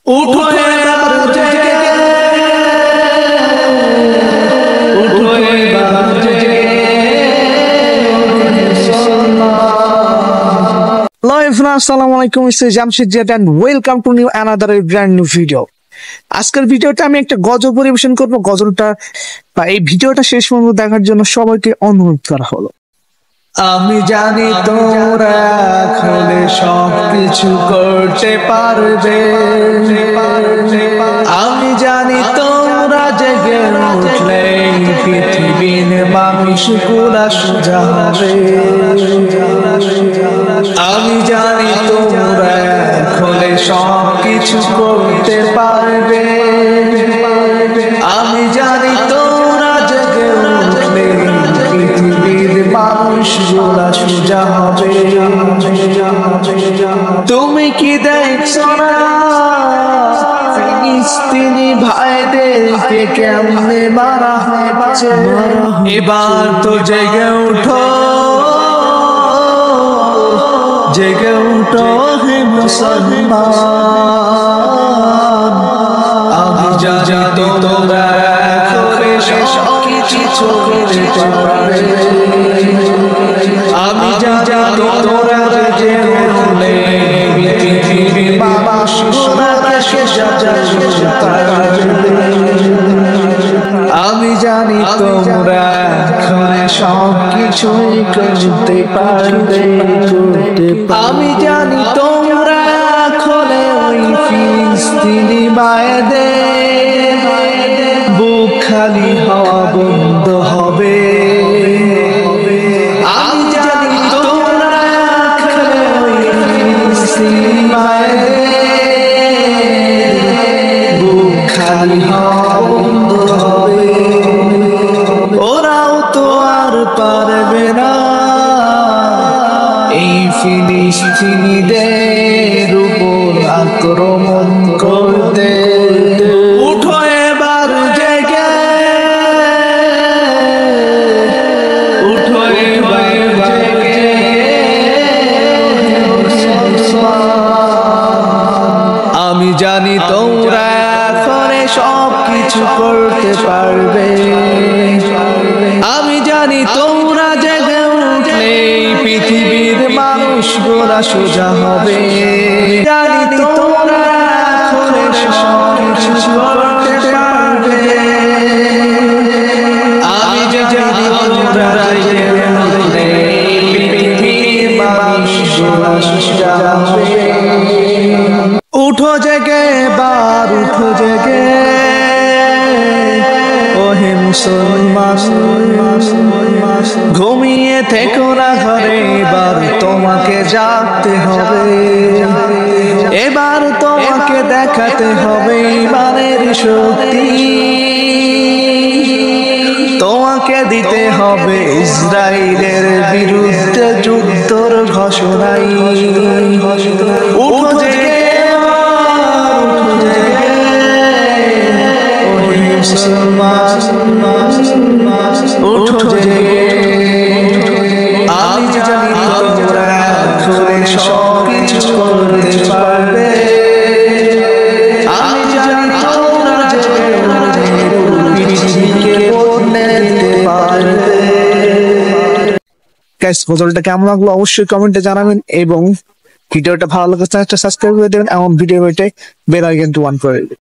उठो एबार जगे, उठो एबार जगे। Hello everyone, assalamu alaikum. This is Jamshid Jet and welcome to new another brand new video. আজকের ভিডিওটা আমি একটা গজল পরিবেশন করব। গজলটা বা এই ভিডিওটা শেষ পর্যন্ত দেখার জন্য সবাইকে অনুরোধ করা হলো। আমি জানি তোমরা খুলে সবকিছু করতে পারবে, আমি জানি তোমরা জেগে উঠলে পৃথিবীর মানুষগুলা সোজা হবে। আমি জানি তোমরা খুলে সবকিছু করতে পারবে, আমি জানি তোমরা জেগে উঠলে পৃথিবীর মানুষগুলা সোজা হবে। তুমি কি দেখছো না ফিলিস্তিনি ভাইদেরকে কেমনে মারা হচ্ছে? এবার তো জেগে উঠো, জেগে উঠো হে মুসলমান। আমি জানি তোমরা করে সবকিছু করতে পারবে, আমি জানি তোমরা জেগে উঠলে পৃথিবীর মানুষগুলোকে সোজা করতে পারবে। আমি জানি তোমরা করে সবকিছুই করতে পারবে, আমি জানি তোমরা খোলে ওই ফিলিস্তিনি মায়েদের বুক খালি হওয়া বন্ধ হবে। আমি জানি তোমরা খোলে ওই ফিলিস্তিনি মায়েদের বুক খালি হওয়া বন্ধ হবে। ওরাও তো আর পারবে না এই ফিলিস্তিনিদের উপর আক্রমণ করতে। উঠো এবার জেগে, উঠো এবার জেগে। আমি জানি তোমরা এখন সবকিছু করতে পারবে, আমি জানি তোমরা জেগে উঠলে পৃথিবীর মানুষগুলা সোজা হবে। জানি তোমরা করে সবকিছু করতে পারবে, আমি জানি তোমরা জেগে উঠলে পৃথিবীর মানুষগুলা সোজা হবে। উঠো জেগে এবার, উঠো জেগে ওহে মুসলমান। ঘুমিয়ে থেকো না ঘরে, এবার তোমাকে জাগতে হবে, এবার তোমাকে দেখাতে হবে ইমানের শক্তি। তোমাকে দিতে হবে ইসরায়েলের বিরুদ্ধে যুদ্ধর ঘোষণাই। উঠো জেগে, মুসলমান উঠো জেগে। আমি জানি তোমরা খুলে সবকিছু করতে পারবে, আমি জানি তোমরা জেগে পৃথিবীকে বদলে দিতে পারবে। গাইস, গজলটা কেমন লাগলো অবশ্যই কমেন্টে জানাবেন এবং ভিডিওটা ভালো লাগলে চ্যানেলটা সাবস্ক্রাইব করে দেবেন এবং ভিডিও বেল আইকনটি অন করে দেবেন।